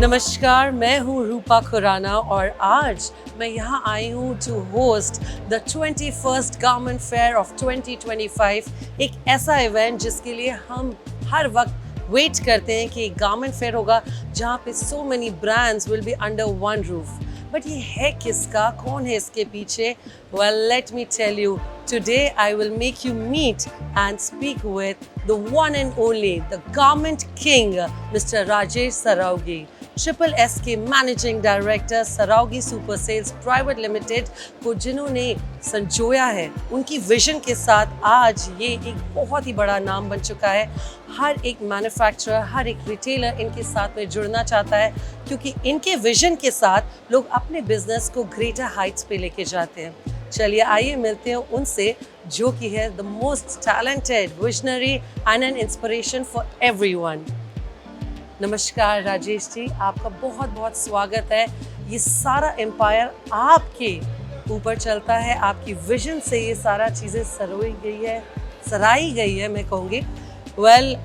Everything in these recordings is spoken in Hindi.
नमस्कार, मैं हूँ रूपा खुराना और आज मैं यहाँ आई हूँ to host the 21st garment fair of 2025। एक ऐसा इवेंट जिसके लिए हम हर वक्त वेट करते हैं कि एक गारमेंट फेयर होगा जहाँ पे so many brands will be under one roof. But ये है किसका, कौन है इसके पीछे? Well, let me tell you, today I will make you meet and speak with the one and only, the garment king, Mr. Rajesh Saraogi, triple S के managing director, Saraogi super sales private limited को जिन्होंने संजोया है। उनकी विजन के साथ आज ये एक बहुत ही बड़ा नाम बन चुका है। हर एक मैन्युफैक्चरर, हर एक रिटेलर इनके साथ में जुड़ना चाहता है क्योंकि इनके विजन के साथ लोग अपने बिजनेस को ग्रेटर हाइट्स पे लेके जाते हैं। चलिए आइए मिलते हैं उनसे, जो कि है the most talented visionary and an inspiration for everyone. नमस्कार राजेश जी, आपका बहुत बहुत स्वागत है। ये सारा एम्पायर आपके ऊपर चलता है, आपकी विजन से ये सारा चीज़ें सराही गई है मैं कहूँगी। वेल,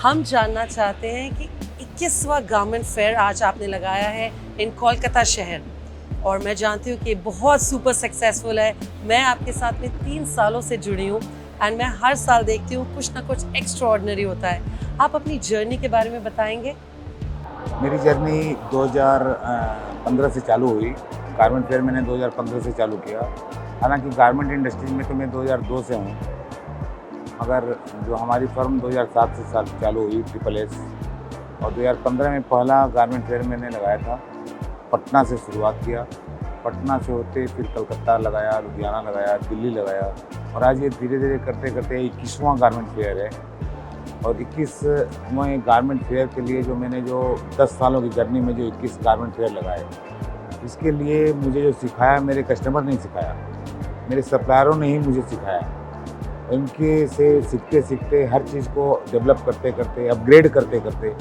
हम जानना चाहते हैं कि 21वां गारमेंट फेयर आज आपने लगाया है इन कोलकाता शहर, और मैं जानती हूँ कि बहुत सुपर सक्सेसफुल है। मैं आपके साथ में 3 सालों से जुड़ी हूँ एंड मैं हर साल देखती हूँ कुछ ना कुछ एक्स्ट्राऑर्डिनरी होता है। आप अपनी जर्नी के बारे में बताएंगे? मेरी जर्नी 2015 से चालू हुई। गारमेंट फेयर मैंने 2015 से चालू किया। हालांकि गारमेंट इंडस्ट्री में तो मैं 2002 से हूँ, मगर जो हमारी फर्म 2007 से चालू हुई ट्रिपल एस, और 2015 में पहला गारमेंट फेयर मैंने लगाया था। पटना से शुरुआत किया, पटना से होते फिर कलकत्ता लगाया, लुधियाना लगाया, दिल्ली लगाया, और आज ये धीरे धीरे करते करते 21वां गारमेंट फेयर है। और 21वें गारमेंट फेयर के लिए जो मैंने 10 सालों की जर्नी में जो 21 गारमेंट फेयर लगाए, इसके लिए मुझे जो सिखाया मेरे कस्टमर ने सिखाया, मेरे सप्लायरों ने ही मुझे सिखाया। उनके से सीखते सीखते, हर चीज़ को डेवलप करते करते, अपग्रेड करते करते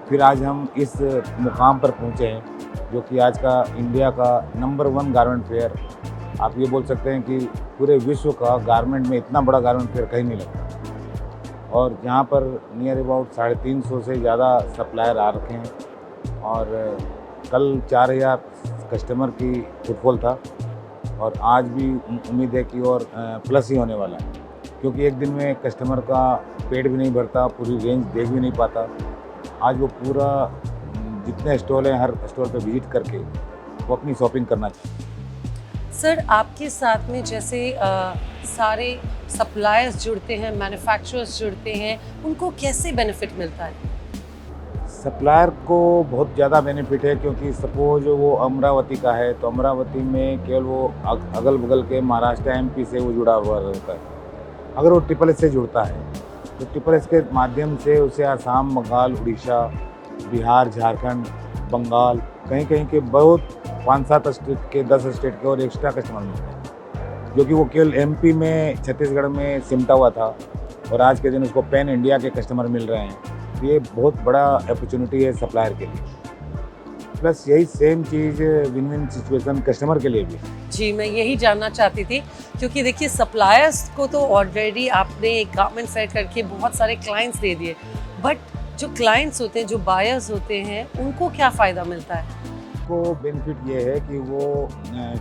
फिर आज हम इस मुकाम पर पहुँचे हैं, जो कि आज का इंडिया का नंबर 1 गारमेंट फेयर। आप ये बोल सकते हैं कि पूरे विश्व का गारमेंट में इतना बड़ा गारमेंट फेयर कहीं नहीं लगता, और यहाँ पर नियर अबाउट 350 से ज़्यादा सप्लायर आ रखे हैं, और कल 4000 कस्टमर की फुटफॉल था, और आज भी उम्मीद है कि और प्लस ही होने वाला है, क्योंकि एक दिन में कस्टमर का पेट भी नहीं भरता, पूरी रेंज देख भी नहीं पाता। आज वो पूरा जितने स्टॉल हैं, हर स्टॉल पे विजिट करके वो अपनी शॉपिंग करना चाहिए। सर, आपके साथ में जैसे सारे सप्लायर्स जुड़ते हैं, मैन्युफैक्चरर्स जुड़ते हैं, उनको कैसे बेनिफिट मिलता है? सप्लायर को बहुत ज़्यादा बेनिफिट है, क्योंकि सपोज वो अमरावती का है तो अमरावती में केवल वो अगल बगल के महाराष्ट्र एमपी से वो जुड़ा हुआ रहता है। अगर वो ट्रिपल एस से जुड़ता है तो ट्रिपल एस के माध्यम से उसे आसाम, बंगाल, उड़ीसा, बिहार, झारखंड, बंगाल, कहीं कहीं के बहुत 5-7 स्टेट के, 10 स्टेट के और एक्स्ट्रा कस्टमर मिलते हैं, जो कि वो केवल एमपी में, छत्तीसगढ़ में सिमटा हुआ था, और आज के दिन उसको पैन इंडिया के कस्टमर मिल रहे हैं। तो ये बहुत बड़ा अपॉर्चुनिटी है सप्लायर के लिए। प्लस यही सेम चीज़ विन विन सिचुएशन कस्टमर के लिए भी। जी, मैं यही जानना चाहती थी, क्योंकि देखिए सप्लायर्स को तो ऑलरेडी आपने एक गारमेंट फेयर करके बहुत सारे क्लाइंट्स दे दिए, बट जो क्लाइंट्स होते हैं, जो बायर्स होते हैं, उनको क्या फ़ायदा मिलता है? को बेनिफिट ये है कि वो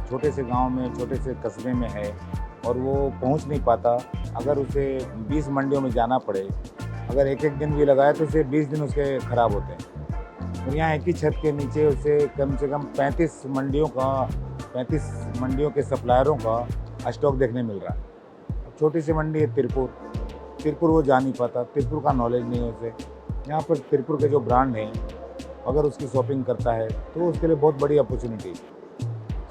छोटे से गांव में, छोटे से कस्बे में है, और वो पहुंच नहीं पाता। अगर उसे 20 मंडियों में जाना पड़े, अगर एक दिन भी लगाए तो उसे 20 दिन उसके ख़राब होते हैं। और यहाँ एक ही छत के नीचे उसे कम से कम 35 मंडियों के सप्लायरों का स्टॉक देखने मिल रहा है। अब छोटी सी मंडी है तिरपुर वो जा नहीं पाता, तिरपुर का नॉलेज नहीं है उसे। यहाँ पर तिरपुर के जो ब्रांड हैं, अगर उसकी शॉपिंग करता है तो उसके लिए बहुत बड़ी अपॉर्चुनिटी है।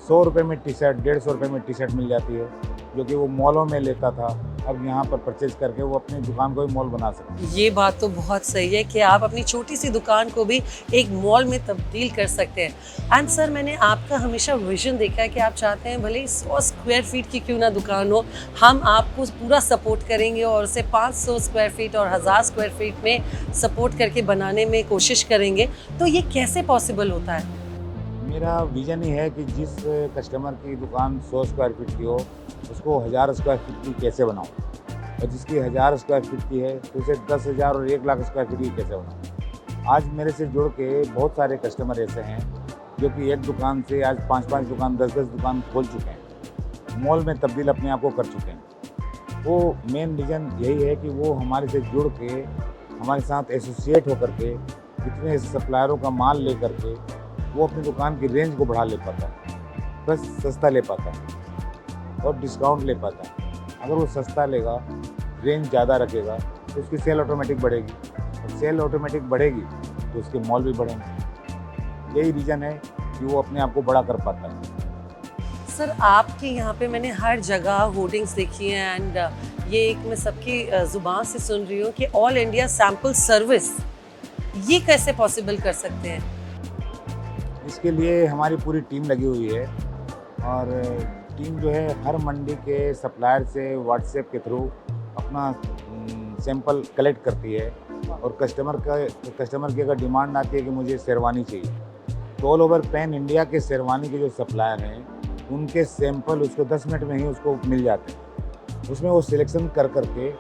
100 रुपये में टी शर्ट, 150 रुपये में टी शर्ट मिल जाती है, जो कि वो मॉलों में लेता था। अब यहाँ पर परचेज करके वो अपनी दुकान को भी मॉल बना सकते हैं। ये बात तो बहुत सही है कि आप अपनी छोटी सी दुकान को भी एक मॉल में तब्दील कर सकते हैं। एंड सर, मैंने आपका हमेशा विजन देखा है कि आप चाहते हैं भले ही 100 स्क्वायर फीट की क्यों ना दुकान हो, हम आपको पूरा सपोर्ट करेंगे और उसे 500 स्क्वायर फीट और 1000 स्क्वायर फीट में सपोर्ट करके बनाने में कोशिश करेंगे। तो ये कैसे पॉसिबल होता है? मेरा विजन ही है कि जिस कस्टमर की दुकान 100 स्क्वायर फीट की हो, उसको 1000 स्क्वायर फीट की कैसे बनाऊँ, और जिसकी 1000 स्क्वायर फीट की है तो उसे 10,000 और 1 लाख स्क्वायर फीट की कैसे बनाऊँ। आज मेरे से जुड़ के बहुत सारे कस्टमर ऐसे हैं जो कि एक दुकान से आज 5-5 दुकान 10-10 दुकान खोल चुके हैं, मॉल में तब्दील अपने आप को कर चुके हैं। वो मेन रीज़न यही है कि वो हमारे से जुड़ के हमारे साथ एसोसिएट होकर के इतने सप्लायरों का माल ले करके वो अपनी दुकान की रेंज को बढ़ा ले पाता है, प्लस सस्ता ले पाता है और डिस्काउंट ले पाता है। अगर वो सस्ता लेगा, रेंज ज़्यादा रखेगा तो उसकी सेल ऑटोमेटिक बढ़ेगी, और सेल ऑटोमेटिक बढ़ेगी तो उसके मॉल भी बढ़ेंगे। यही रीज़न है कि वो अपने आप को बड़ा कर पाता है। सर आपके यहाँ पे मैंने हर जगह होर्डिंग्स देखी हैं एंड ये एक मैं सबकी ज़ुबान से सुन रही हूँ कि ऑल इंडिया सैंपल सर्विस, ये कैसे पॉसिबल कर सकते हैं? इसके लिए हमारी पूरी टीम लगी हुई है और टीम जो है हर मंडी के सप्लायर से व्हाट्सएप के थ्रू अपना सैंपल कलेक्ट करती है, और कस्टमर की अगर डिमांड आती है कि मुझे शेरवानी चाहिए तो ऑल ओवर पैन इंडिया के शेरवानी के जो सप्लायर हैं उनके सैंपल उसको 10 मिनट में ही उसको मिल जाते हैं। उसमें वो सिलेक्शन कर करके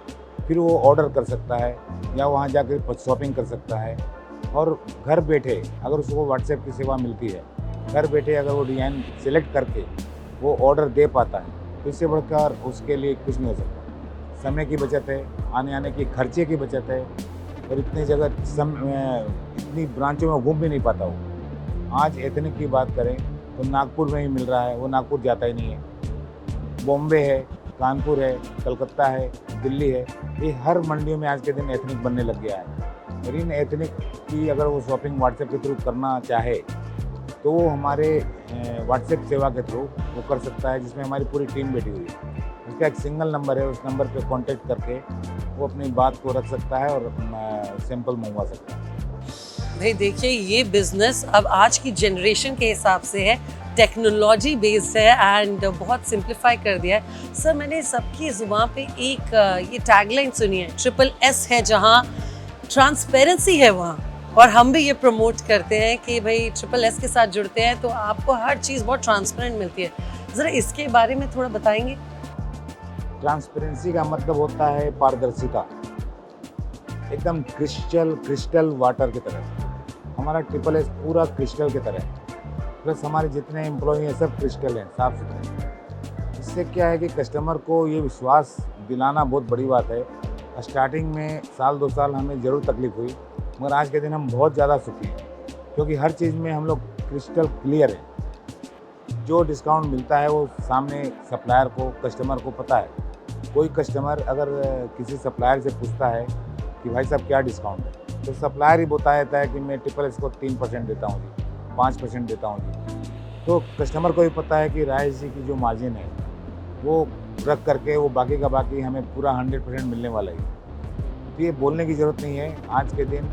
फिर वो ऑर्डर कर सकता है या वहाँ जाकर शॉपिंग कर सकता है, और घर बैठे अगर उसको व्हाट्सएप की सेवा मिलती है, घर बैठे अगर वो डिज़ाइन सेलेक्ट करके वो ऑर्डर दे पाता है तो इससे बढ़कर उसके लिए कुछ नहीं हो सकता। समय की बचत है, आने की खर्चे की बचत है, और इतनी जगह इतनी ब्रांचों में घूम भी नहीं पाता वो। आज एथनिक की बात करें तो नागपुर में ही मिल रहा है, वो नागपुर जाता ही नहीं है। बॉम्बे है, कानपुर है, कलकत्ता है, दिल्ली है, ये हर मंडियों में आज के दिन एथनिक बनने लग गया है। और इन एथनिक की अगर वो शॉपिंग व्हाट्सएप के थ्रू करना चाहे तो वो हमारे व्हाट्सएप सेवा के थ्रू वो कर सकता है, जिसमें हमारी पूरी टीम बैठी हुई है। उसका एक सिंगल नंबर है, उस नंबर पे कांटेक्ट करके वो अपनी बात को रख सकता है और सैंपल मंगवा सकता है। भाई देखिए, ये बिजनेस अब आज की जनरेशन के हिसाब से है, टेक्नोलॉजी बेस्ड है एंड बहुत सिंप्लीफाई कर दिया है। सर मैंने सबकी ज़ुबान पे एक ये टैगलाइन सुनी है, SSS है जहाँ ट्रांसपेरेंसी है वहाँ, और हम भी ये प्रमोट करते हैं कि भाई SSS के साथ जुड़ते हैं तो आपको हर चीज़ बहुत ट्रांसपेरेंट मिलती है। ज़रा इसके बारे में थोड़ा बताएंगे? ट्रांसपेरेंसी का मतलब होता है पारदर्शिता, एकदम क्रिस्टल वाटर की तरह। हमारा SSS पूरा क्रिस्टल की तरह है, प्लस हमारे जितने एम्प्लॉई हैं सब क्रिस्टल हैं, साफ सुथरे। इससे क्या है कि कस्टमर को ये विश्वास दिलाना बहुत बड़ी बात है। स्टार्टिंग में साल 2 साल हमें ज़रूर तकलीफ हुई, मगर आज के दिन हम बहुत ज़्यादा सुखी हैं, क्योंकि हर चीज़ में हम लोग क्रिस्टल क्लियर हैं। जो डिस्काउंट मिलता है वो सामने सप्लायर को, कस्टमर को पता है। कोई कस्टमर अगर किसी सप्लायर से पूछता है कि भाई साहब क्या डिस्काउंट है, तो सप्लायर ही बता देता है कि मैं SSS को 3% देता हूँ जी, 5% देता हूँ जी। तो कस्टमर को भी पता है कि राजेश जी की जो मार्जिन है वो रख करके वो बाकी का बाकी हमें पूरा 100% मिलने वाला है। तो ये बोलने की ज़रूरत नहीं है, आज के दिन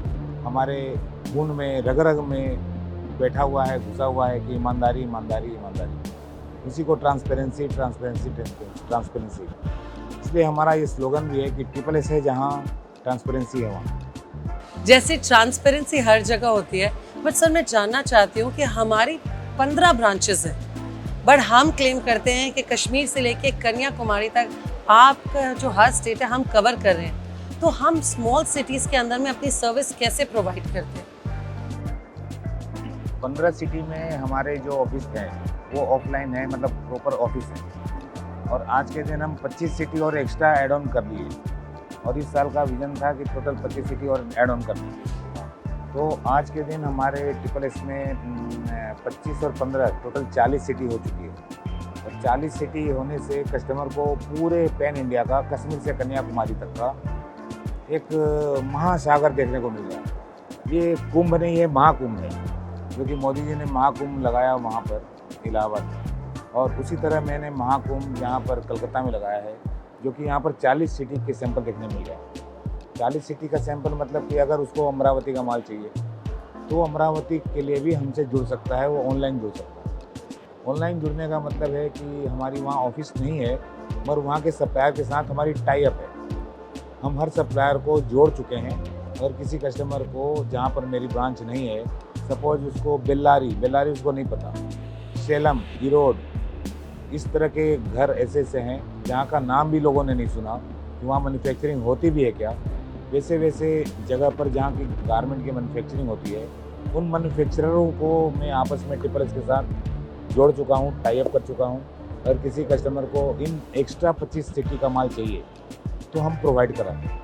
हमारे खून में रग रग में बैठा हुआ है, घुसा हुआ है कि ईमानदारी ईमानदारी ईमानदारी, उसी को ट्रांसपेरेंसी ट्रांसपेरेंसी ट्रांसपेरेंसी। इसलिए हमारा ये स्लोगन भी है कि SSS है जहाँ ट्रांसपेरेंसी है वहाँ। जैसे ट्रांसपेरेंसी हर जगह होती है, बट सर मैं जानना चाहती हूँ कि हमारी 15 ब्रांचेस हैं, बट हम क्लेम करते हैं कि कश्मीर से लेके कन्याकुमारी तक आपका जो हर स्टेट है हम कवर कर रहे हैं, तो हम स्मॉल सिटीज़ के अंदर में अपनी सर्विस कैसे प्रोवाइड करते हैं? 15 सिटी में हमारे जो ऑफिस हैं वो ऑफलाइन है, मतलब प्रॉपर ऑफिस है, और आज के दिन हम 25 सिटी और एक्स्ट्रा ऐड ऑन कर लिए, और इस साल का विजन था कि टोटल 25 सिटी और ऐड ऑन करनी। तो आज के दिन हमारे SSS में 25 और 15 टोटल 40 सिटी हो चुकी है, और 40 सिटी होने से कस्टमर को पूरे पैन इंडिया का, कश्मीर से कन्याकुमारी तक का एक महासागर देखने को मिल रहा है। ये कुंभ नहीं है, महाकुंभ है, क्योंकि मोदी जी ने महाकुंभ लगाया वहाँ पर इलाहाबाद में, और उसी तरह मैंने महाकुंभ यहाँ पर कलकत्ता में लगाया है, जो कि यहाँ पर 40 सिटी के सैंपल देखने मिल रहा है। 40 सिटी का सैंपल मतलब कि अगर उसको अमरावती का माल चाहिए तो अमरावती के लिए भी हमसे जुड़ सकता है, वो ऑनलाइन जुड़ सकता है। ऑनलाइन जुड़ने का मतलब है कि हमारी वहाँ ऑफिस नहीं है, मगर वहाँ के सप्लायर के साथ हमारी टाई अप है। हम हर सप्लायर को जोड़ चुके हैं, और किसी कस्टमर को जहाँ पर मेरी ब्रांच नहीं है, सपोज उसको बेल्लारी उसको नहीं पता, सेलम, ईरोड, इस तरह के घर ऐसे हैं जहाँ का नाम भी लोगों ने नहीं सुना कि वहाँ मैन्युफैक्चरिंग होती भी है क्या, वैसे वैसे जगह पर जहाँ की गारमेंट की मैन्युफैक्चरिंग होती है, उन मैन्युफैक्चररों को मैं आपस में ट्रिपल एस के साथ जोड़ चुका हूँ, टाई अप कर चुका हूँ। अगर किसी कस्टमर को इन एक्स्ट्रा 25 सिटी का माल चाहिए तो हम प्रोवाइड कराते हैं।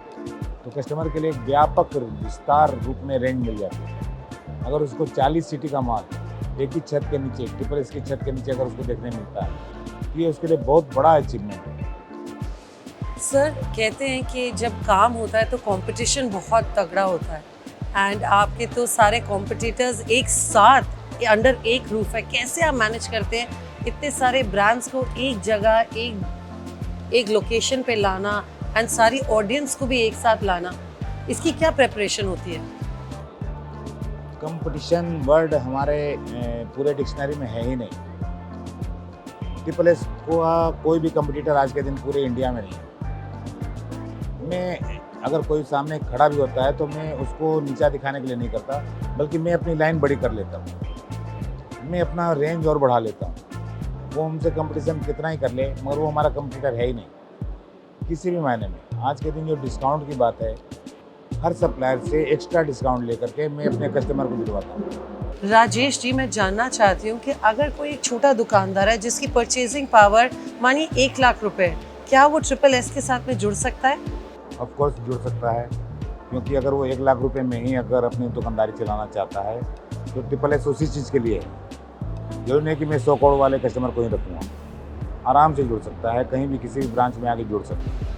तो कस्टमर के लिए एक व्यापक विस्तार रूप में रेंज मिल जाती है। अगर उसको 40 सिटी का माल एक ही छत के नीचे, ट्रिपल एस की छत के नीचे अगर उसको देखने मिलता है, तो ये उसके लिए बहुत बड़ा अचीवमेंट है। सर कहते हैं कि जब काम होता है तो कंपटीशन बहुत तगड़ा होता है एंड आपके तो सारे कॉम्पिटिटर्स एक साथ अंडर एक रूफ है। कैसे आप मैनेज करते हैं इतने सारे ब्रांड्स को एक जगह एक लोकेशन पे लाना एंड सारी ऑडियंस को भी एक साथ लाना, इसकी क्या प्रिपरेशन होती है? कंपटीशन वर्ड हमारे पूरे डिक्शनरी में है ही नहीं। ट्रिपल एस को कोई भी कंपटीटर आज के दिन पूरे इंडिया में नहीं है। मैं अगर कोई सामने खड़ा भी होता है तो मैं उसको नीचा दिखाने के लिए नहीं करता, बल्कि मैं अपनी लाइन बड़ी कर लेता हूँ, मैं अपना रेंज और बढ़ा लेता हूँ। वो हमसे कंपटीशन कितना ही कर ले मगर वो हमारा कंपटीटर है ही नहीं किसी भी मायने में। आज के दिन जो डिस्काउंट की बात है, हर सप्लायर से एक्स्ट्रा डिस्काउंट लेकर के मैं अपने कस्टमर को दिलवाता हूँ। राजेश जी, मैं जानना चाहती हूँ कि अगर कोई एक छोटा दुकानदार है जिसकी परचेजिंग पावर मानिए 1 लाख रुपए, क्या वो ट्रिपल एस के साथ में जुड़ सकता है? ऑफ कोर्स जुड़ सकता है, क्योंकि अगर वो 1 लाख रुपए में ही अगर अपनी दुकानदारी चलाना चाहता है तो ट्रिपल एस उसी चीज़ के लिए है। जरूर नहीं कि मैं 100 करोड़ वाले कस्टमर को ही रखूँगा, आराम से जुड़ सकता है, कहीं भी किसी भी ब्रांच में आके जुड़ सकता है।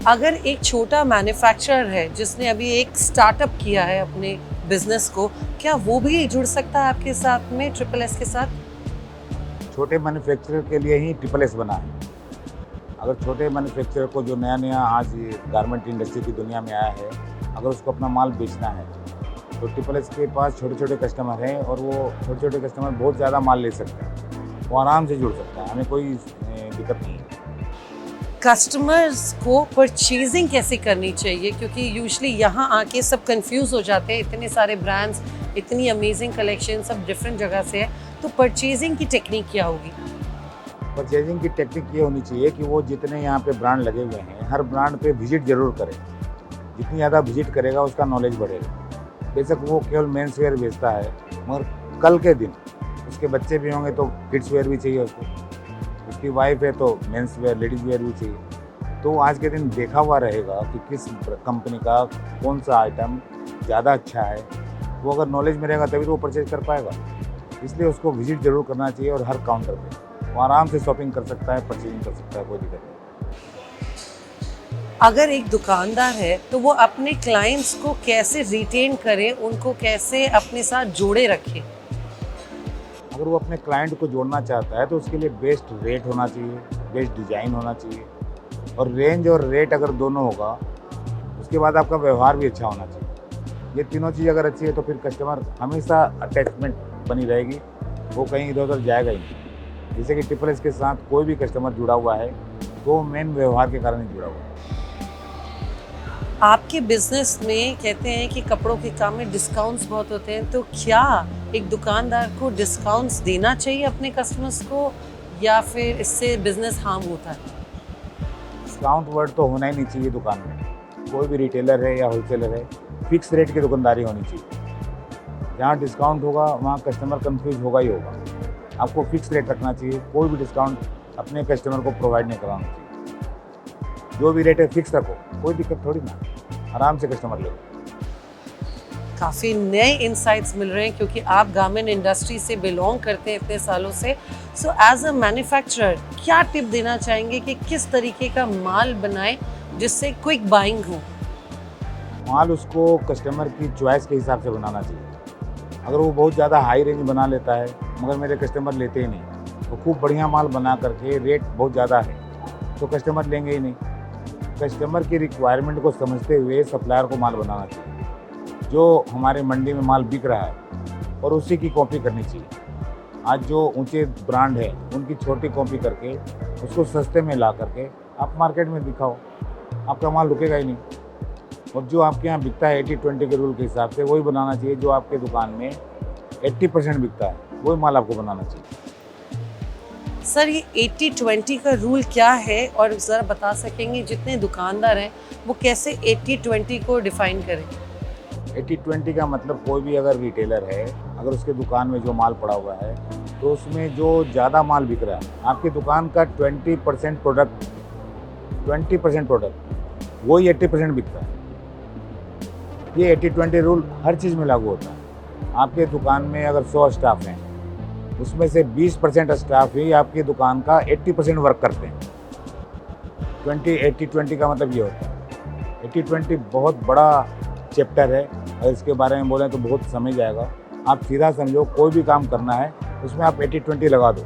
अगर एक छोटा मैन्युफैक्चरर है जिसने अभी एक स्टार्टअप किया है अपने बिजनेस को, क्या वो भी जुड़ सकता है आपके साथ में ट्रिपल एस के साथ? छोटे मैन्युफैक्चरर के लिए ही ट्रिपल एस बना है। अगर छोटे मैन्युफैक्चरर को जो नया नया आज गारमेंट इंडस्ट्री की दुनिया में आया है, अगर उसको अपना माल बेचना है तो ट्रिपल एस के पास छोटे छोटे कस्टमर हैं और वो छोटे छोटे कस्टमर बहुत ज़्यादा माल ले सकते हैं, वो आराम से जुड़ सकता है, हमें कोई दिक्कत नहीं है। कस्टमर्स को परचेजिंग कैसे करनी चाहिए, क्योंकि यूजुअली यहाँ आके सब कंफ्यूज हो जाते हैं, इतने सारे ब्रांड्स, इतनी अमेजिंग कलेक्शन, सब डिफरेंट जगह से है, तो परचेजिंग की टेक्निक क्या होगी? परचेजिंग की टेक्निक ये होनी चाहिए कि वो जितने यहाँ पे ब्रांड लगे हुए हैं, हर ब्रांड पे विजिट जरूर करे। जितनी ज़्यादा विजिट करेगा उसका नॉलेज बढ़ेगा। बेशक वो केवल मेंस वेयर बेचता है, मगर कल के दिन उसके बच्चे भी होंगे तो किड्स वेयर भी चाहिए उसको, उसकी वाइफ है तो मेंस वेयर, लेडीज़ वेयर भी चाहिए। तो आज के दिन देखा हुआ रहेगा कि किस कंपनी का कौन सा आइटम ज़्यादा अच्छा है। वो अगर नॉलेज में रहेगा तभी तो वो परचेज कर पाएगा। इसलिए उसको विजिट जरूर करना चाहिए और हर काउंटर पे वो आराम से शॉपिंग कर सकता है, परचेजिंग कर सकता है, कोई दिक्कत नहीं। अगर एक दुकानदार है तो वो अपने क्लाइंट्स को कैसे रिटेन करे, उनको कैसे अपने साथ जोड़े रखे? अगर वो अपने क्लाइंट को जोड़ना चाहता है तो उसके लिए बेस्ट रेट होना चाहिए, बेस्ट डिज़ाइन होना चाहिए, और रेंज और रेट अगर दोनों होगा उसके बाद आपका व्यवहार भी अच्छा होना चाहिए। ये तीनों चीज़ अगर अच्छी है तो फिर कस्टमर हमेशा अटैचमेंट बनी रहेगी, वो कहीं इधर उधर जाएगा ही नहीं। जैसे कि ट्रिपल एस के साथ कोई भी कस्टमर जुड़ा हुआ है तो मेन व्यवहार के कारण ही जुड़ा हुआ है। आपके बिजनेस में कहते हैं कि कपड़ों के काम में डिस्काउंट्स बहुत होते हैं, तो क्या एक दुकानदार को डिस्काउंट्स देना चाहिए अपने कस्टमर्स को, या फिर इससे बिजनेस हार्म होता है? डिस्काउंट वर्ड तो होना ही नहीं चाहिए दुकान में। कोई भी रिटेलर है या होलसेलर है, फिक्स रेट की दुकानदारी होनी चाहिए। जहाँ डिस्काउंट होगा वहाँ कस्टमर कंफ्यूज होगा ही होगा। आपको फिक्स रेट रखना चाहिए, कोई भी डिस्काउंट अपने कस्टमर को प्रोवाइड नहीं कराना चाहिए। जो भी रेट है फिक्स रखो, कोई दिक्कत थोड़ी ना, आराम से कस्टमर ले। काफ़ी नए इंसाइट्स मिल रहे हैं क्योंकि आप गारमेंट इंडस्ट्री से बिलोंग करते हैं इतने सालों से। सो एज अ मैन्युफैक्चरर क्या टिप देना चाहेंगे कि किस तरीके का माल बनाएं जिससे क्विक बाइंग हो? माल उसको कस्टमर की चॉइस के हिसाब से बनाना चाहिए। अगर वो बहुत ज़्यादा हाई रेंज बना लेता है मगर मेरे कस्टमर लेते ही नहीं, तो खूब बढ़िया माल बना करके रेट बहुत ज़्यादा है तो कस्टमर लेंगे ही नहीं। कस्टमर की रिक्वायरमेंट को समझते हुए सप्लायर को माल बनाना चाहिए। जो हमारे मंडी में माल बिक रहा है और उसी की कॉपी करनी चाहिए। आज जो ऊंचे ब्रांड है उनकी छोटी कॉपी करके उसको सस्ते में ला करके आप मार्केट में दिखाओ, आपका माल रुकेगा ही नहीं। और जो आपके यहाँ बिकता है 80-20 के रूल के हिसाब से वही बनाना चाहिए। जो आपके दुकान में 80% बिकता है वही माल आपको बनाना चाहिए। सर ये 80-20 का रूल क्या है और ज़रा बता सकेंगे जितने दुकानदार हैं वो कैसे 80-20 को डिफाइन करें? 80-20 का मतलब कोई भी अगर रिटेलर है, अगर उसके दुकान में जो माल पड़ा हुआ है तो उसमें जो ज़्यादा माल बिक रहा है, आपकी दुकान का 20% प्रोडक्ट, 20% प्रोडक्ट वही 80% बिकता है। ये 80-20 रूल हर चीज़ में लागू होता है। आपके दुकान में अगर 100 स्टाफ हैं, उसमें से 20% स्टाफ ही आपकी दुकान का 80% वर्क करते हैं। 80-20 का मतलब ये होता है। 80-20 बहुत बड़ा चैप्टर है और इसके बारे में बोलें तो बहुत समय जाएगा। आप सीधा समझो, कोई भी काम करना है उसमें आप 80-20 लगा दो।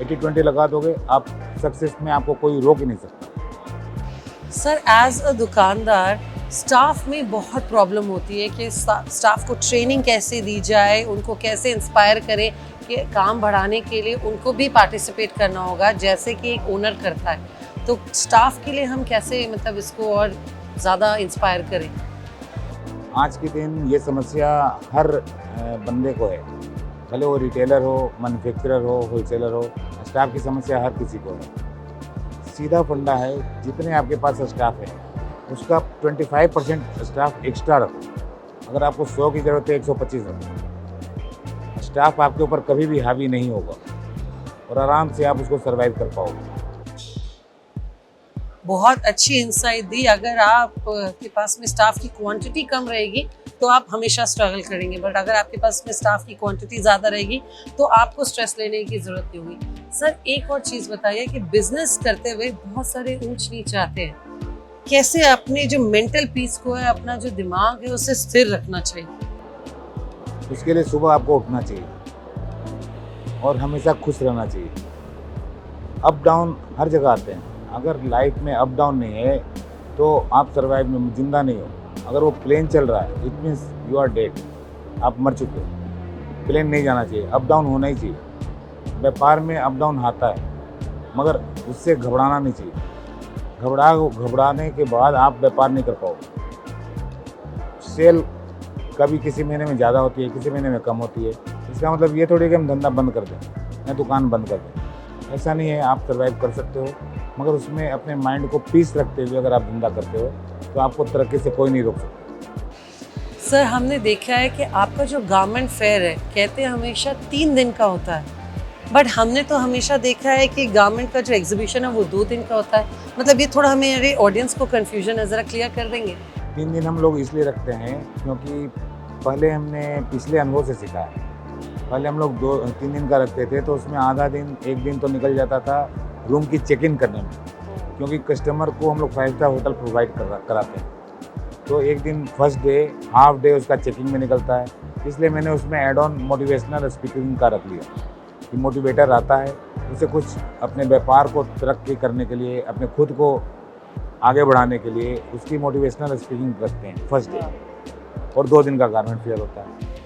80-20 लगा दोगे, आप सक्सेस में आपको कोई रोक ही नहीं सकता। सर एज अ दुकानदार स्टाफ में बहुत प्रॉब्लम होती है कि स्टाफ को ट्रेनिंग कैसे दी जाए, उनको कैसे इंस्पायर करें कि काम बढ़ाने के लिए उनको भी पार्टिसिपेट करना होगा जैसे कि एक ओनर करता है। तो स्टाफ के लिए हम कैसे मतलब इसको और ज़्यादा इंस्पायर करें? आज के दिन ये समस्या हर बंदे को है, भले वो रिटेलर हो, मैन्युफैक्चरर हो, होलसेलर हो, स्टाफ की समस्या हर किसी को है। सीधा फंडा है, जितने आपके पास स्टाफ है उसका 25% स्टाफ एक्स्ट्रा रखो। अगर आपको 100 की ज़रूरत है, 125 रखो। स्टाफ आपके ऊपर कभी भी हावी नहीं होगा और आराम से आप उसको सर्वाइव कर पाओगे। बहुत अच्छी इंसाइट दी। अगर आप के पास में स्टाफ की क्वांटिटी कम रहेगी तो आप हमेशा स्ट्रगल करेंगे, बट अगर आपके पास में स्टाफ की क्वांटिटी ज़्यादा रहेगी तो आपको स्ट्रेस लेने की ज़रूरत नहीं होगी। सर एक और चीज़ बताइए कि बिजनेस करते हुए बहुत सारे ऊंच नीच आते हैं, कैसे अपने जो मेंटल पीस को है, अपना जो दिमाग है उसे स्थिर रखना चाहिए? उसके लिए सुबह आपको उठना चाहिए और हमेशा खुश रहना चाहिए। अप डाउन हर जगह आते हैं, अगर लाइफ में अप डाउन नहीं है तो आप सर्वाइव में जिंदा नहीं हो। अगर वो प्लेन चल रहा है it means you are dead, आप मर चुके हो। प्लेन नहीं जाना चाहिए, अप डाउन होना ही चाहिए। व्यापार में अप डाउन आता है मगर उससे घबराना नहीं चाहिए। घबराने के बाद आप व्यापार नहीं कर पाओगे। सेल कभी किसी महीने में ज़्यादा होती है, किसी महीने में कम होती है। इसका मतलब ये थोड़ी कि हम धंधा बंद कर दें या दुकान बंद कर दें, ऐसा नहीं है। आप सर्वाइव कर सकते हो मगर उसमें अपने माइंड को पीस रखते हुए अगर आप धंधा करते हो तो आपको तरक्की से कोई नहीं रोक सकता। सर हमने देखा है कि आपका जो गारमेंट फेयर है कहते हैं हमेशा 3 दिन का होता है, बट हमने तो हमेशा देखा है कि गारमेंट का जो एग्जीबिशन है वो 2 दिन का होता है। मतलब ये थोड़ा हमारे ऑडियंस को कंफ्यूजन है, ज़रा क्लियर कर देंगे? 3 दिन हम लोग इसलिए रखते हैं क्योंकि पहले हमने पिछले अनुभव से सीखा है। पहले हम लोग 2-3 दिन का रखते थे तो उसमें आधा दिन, 1 दिन तो निकल जाता था रूम की चेक इन करने में, क्योंकि कस्टमर को हम लोग 5 स्टार होटल प्रोवाइड कराते हैं। तो एक दिन फर्स्ट डे, हाफ डे उसका चेकिंग में निकलता है। इसलिए मैंने उसमें एड ऑन मोटिवेशनल स्पीकिंग का रख लिया कि मोटिवेटर आता है, उसे कुछ अपने व्यापार को तरक्की करने के लिए, अपने खुद को आगे बढ़ाने के लिए उसकी मोटिवेशनल स्पीकिंग रखते हैं फर्स्ट डे। और 2 दिन का गारमेंट फेयर होता है।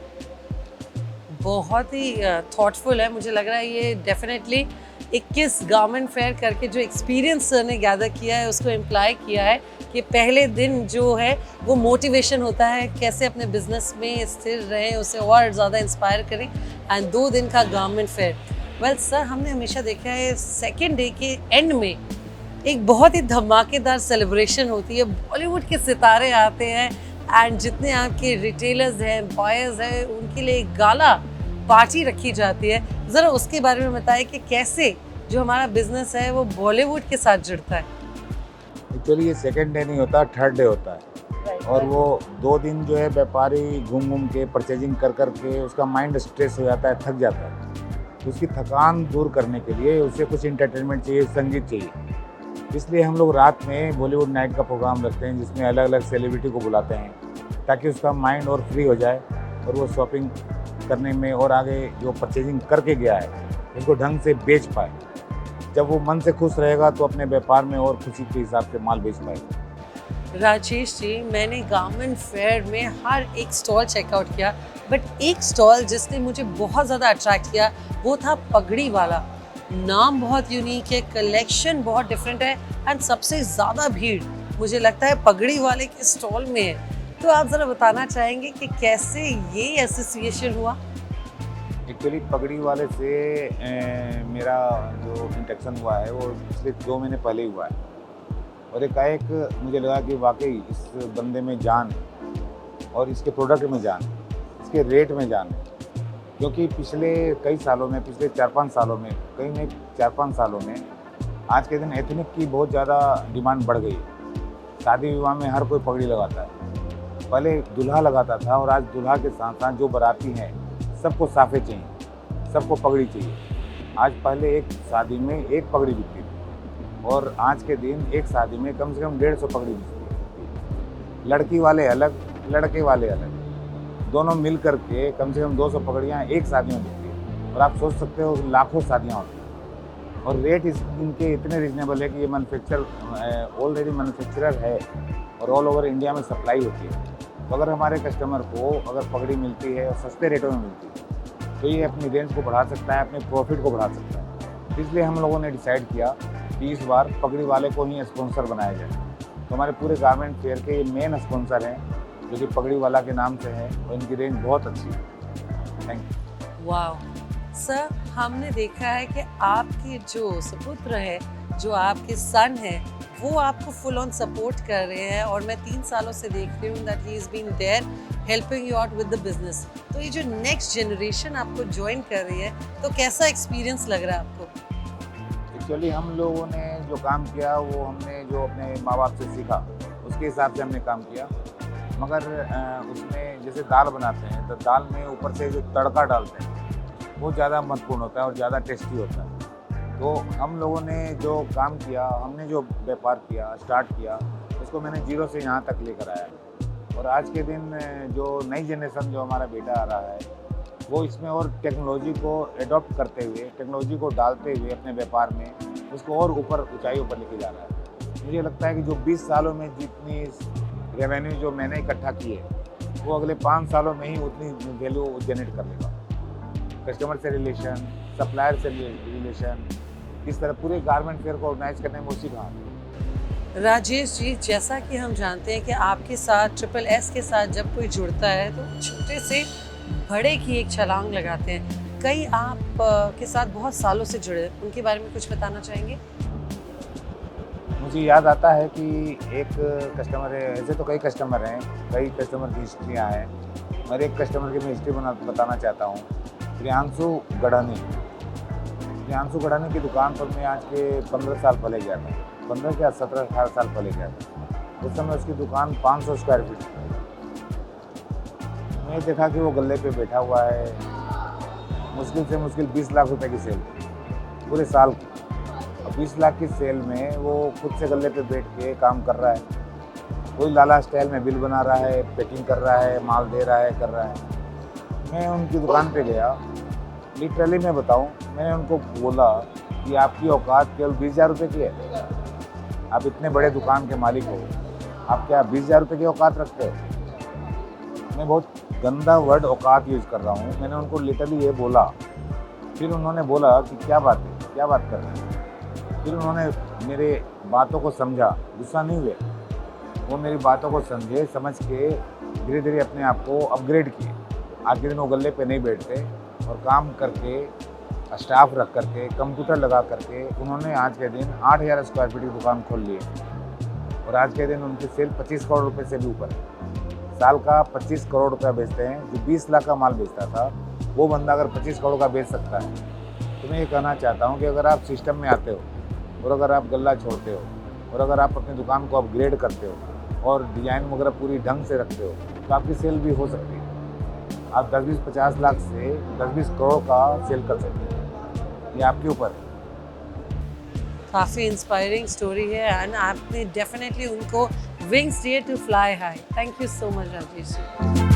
बहुत ही थॉटफुल है। मुझे लग रहा है ये डेफिनेटली 21 गारमेंट फेयर करके जो एक्सपीरियंस सर ने गैदर किया है उसको इम्प्लाई किया है कि पहले दिन जो है वो मोटिवेशन होता है, कैसे अपने बिजनेस में स्थिर रहें, उसे और ज़्यादा इंस्पायर करें, एंड 2 दिन का गारमेंट फेयर। वेल सर हमने हमेशा देखा है सेकेंड डे के एंड में एक बहुत ही धमाकेदार सेलिब्रेशन होती है, बॉलीवुड के सितारे आते हैं एंड जितने आपके रिटेलर्स हैं, एम्प्लॉयर्स हैं, उनके लिए एक गाला पार्टी रखी जाती है। ज़रा उसके बारे में बताएं कि कैसे जो हमारा बिजनेस है वो बॉलीवुड के साथ जुड़ता है। एक्चुअली ये सेकेंड डे नहीं होता, थर्ड डे होता है। और वो 2 दिन जो है व्यापारी घूम घूम के परचेजिंग कर कर के उसका माइंड स्ट्रेस हो जाता है, थक जाता है। तो उसकी थकान दूर करने के लिए उसे कुछ इंटरटेनमेंट चाहिए, संगीत चाहिए। इसलिए हम लोग रात में बॉलीवुड नाइट का प्रोग्राम रखते हैं जिसमें अलग अलग सेलिब्रिटी को बुलाते हैं ताकि उसका माइंड और फ्री हो जाए और वो शॉपिंग करने में और आगे जो परचेजिंग करके गया है उसको ढंग से बेच पाए। जब वो मन से खुश रहेगा तो अपने व्यापार में और खुशी के हिसाब से माल बेच पाएगा। राजेश जी, मैंने गारमेंट फेयर में हर एक स्टॉल चेकआउट किया, बट एक स्टॉल जिसने मुझे बहुत ज़्यादा अट्रैक्ट किया वो था पगड़ी वाला। नाम बहुत यूनिक है, कलेक्शन बहुत डिफरेंट है एंड सबसे ज़्यादा भीड़ मुझे लगता है पगड़ी वाले के स्टॉल में है। तो आप ज़रा बताना चाहेंगे कि कैसे ये एसोसिएशन हुआ? एक्चुअली पगड़ी वाले से मेरा जो इंटरेक्शन हुआ है वो पिछले 2 महीने पहले ही हुआ है। और एकाएक मुझे लगा कि वाकई इस बंदे में जान है और इसके प्रोडक्ट में जान है, इसके रेट में जान है। क्योंकि पिछले कई सालों में, पिछले 4-5 सालों में, कई नहीं 4-5 सालों में आज के दिन एथनिक की बहुत ज़्यादा डिमांड बढ़ गई है। शादी विवाह में हर कोई पगड़ी लगाता है। पहले दूल्हा लगाता था और आज दूल्हा के साथ साथ जो बाराती हैं सबको साफे चाहिए, सबको पगड़ी चाहिए। आज पहले एक शादी में एक पगड़ी बिकती थी और आज के दिन एक शादी में कम से कम 150 पगड़ी बिकती है। लड़की वाले अलग, लड़के वाले अलग, दोनों मिल करके कम से कम 200 पगड़ियाँ एक शादी में बिकती है। और आप सोच सकते हो लाखों शादियाँ होती हैं और रेट इनके इतने रिजनेबल है कि ये ऑलरेडी मैन्युफैक्चरर है और ऑल ओवर इंडिया में सप्लाई होती है। तो अगर हमारे कस्टमर को अगर पगड़ी मिलती है और सस्ते रेटों में मिलती है तो ये अपनी रेंज को बढ़ा सकता है, अपने प्रॉफिट को बढ़ा सकता है। इसलिए हम लोगों ने डिसाइड किया कि इस बार पगड़ी वाले को ही स्पॉन्सर बनाया जाए। तो हमारे पूरे गारमेंट फेयर के ये मेन स्पॉन्सर हैं जो कि पगड़ी वाला के नाम से है और इनकी रेंज बहुत अच्छी है। Thank you. वाह सर, हमने देखा है कि आपके जो सुपुत्र है, जो आपके सन है, वो आपको फुल ऑन सपोर्ट कर रहे हैं और मैं 3 सालों से देख रही हूँ that he is been there helping you out with the business. तो ये जो नेक्स्ट जनरेशन आपको ज्वाइन कर रही है, तो कैसा एक्सपीरियंस लग रहा है आपको? एक्चुअली हम लोगों ने जो काम किया वो हमने जो अपने माँ बाप से सीखा उसके हिसाब से हमने काम किया। मगर उसमें जैसे दाल बनाते हैं तो दाल में ऊपर से जो तड़का डालते हैं वो ज़्यादा महत्वपूर्ण होता है और ज़्यादा टेस्टी होता है। तो हम लोगों ने जो काम किया, हमने जो व्यापार किया, स्टार्ट किया, उसको मैंने जीरो से यहाँ तक लेकर आया। और आज के दिन जो नई जनरेशन जो हमारा बेटा आ रहा है वो इसमें और टेक्नोलॉजी को एडॉप्ट करते हुए, टेक्नोलॉजी को डालते हुए अपने व्यापार में उसको और ऊपर ऊंचाइयों पर लेके जा रहा है। मुझे लगता है कि जो 20 सालों में जितनी रेवेन्यू जो मैंने इकट्ठा की है वो अगले 5 सालों में ही उतनी वैल्यू जनरेट कर लेगा। कस्टमर से रिलेशन, सप्लायर से रिलेशन, इस तरह पूरे गारमेंट फेयर को ऑर्गेनाइज करने में उसी कहा। राजेश जी, जैसा कि हम जानते हैं कि आपके साथ ट्रिपल एस के साथ जब कोई जुड़ता है तो छोटे से बड़े की एक छलांग लगाते हैं। कई आप के साथ बहुत सालों से जुड़े, उनके बारे में कुछ बताना चाहेंगे? मुझे याद आता है कि एक कस्टमर है, ऐसे तो कई कस्टमर हैं, कई कस्टमर की हिस्ट्रियाँ हैं। और एक कस्टमर की मैं हिस्ट्री बताना चाहता हूँ। प्रियांशु गढ़ानी की दुकान पर मैं आज के 15 साल पहले गया था, 15 क्या 17-18 साल पहले गया था। उस समय उसकी दुकान 500 स्क्वायर फीट थी। मैं देखा कि वो गल्ले पे बैठा हुआ है, मुश्किल से मुश्किल 20 लाख रुपए की सेल पूरे साल की। और 20 लाख की सेल में वो खुद से गल्ले पे बैठ के काम कर रहा है। कोई लाला स्टाइल में बिल बना रहा है, पैकिंग कर रहा है, माल दे रहा है, कर रहा है। मैं उनकी दुकान पे गया, लिटरली मैं बताऊं, मैंने उनको बोला कि आपकी औकात केवल 20,000 रुपये की है। आप इतने बड़े दुकान के मालिक हो, आप क्या 20,000 रुपये की औकात रखते हो? मैं बहुत गंदा वर्ड औकात यूज़ कर रहा हूँ, मैंने उनको लिटरली ये बोला। फिर उन्होंने बोला कि क्या बात है, क्या बात कर रहे हैं। फिर उन्होंने मेरे बातों को समझा, गुस्सा नहीं हुए, वो मेरी बातों को समझे, समझ के धीरे धीरे अपने आप को अपग्रेड किए। आज के दिन वो गल्ले पे नहीं बैठते और काम करके, स्टाफ रख करके, कंप्यूटर लगा करके उन्होंने आज के दिन 8,000 स्क्वायर फीट की दुकान खोल ली है। और आज के दिन उनकी सेल 25 करोड़ रुपए से भी ऊपर है। साल का 25 करोड़ रुपया बेचते हैं। जो 20 लाख का माल बेचता था वो बंदा अगर 25 करोड़ का बेच सकता है, तो मैं ये कहना चाहता हूँ कि अगर आप सिस्टम में आते हो और अगर आप गल्ला छोड़ते हो और अगर आप अपनी दुकान को अपग्रेड करते हो और डिज़ाइन वगैरह पूरी ढंग से रखते हो तो आपकी सेल भी हो सकती है। आप 10-20-50 लाख से 10-20 करोड़ का सेल कर सकते हैं, ये आपके ऊपर है। काफ़ी इंस्पायरिंग स्टोरी है एंड आपने डेफिनेटली उनको विंग्स दिए to fly high. Thank you so much Rajesh ji.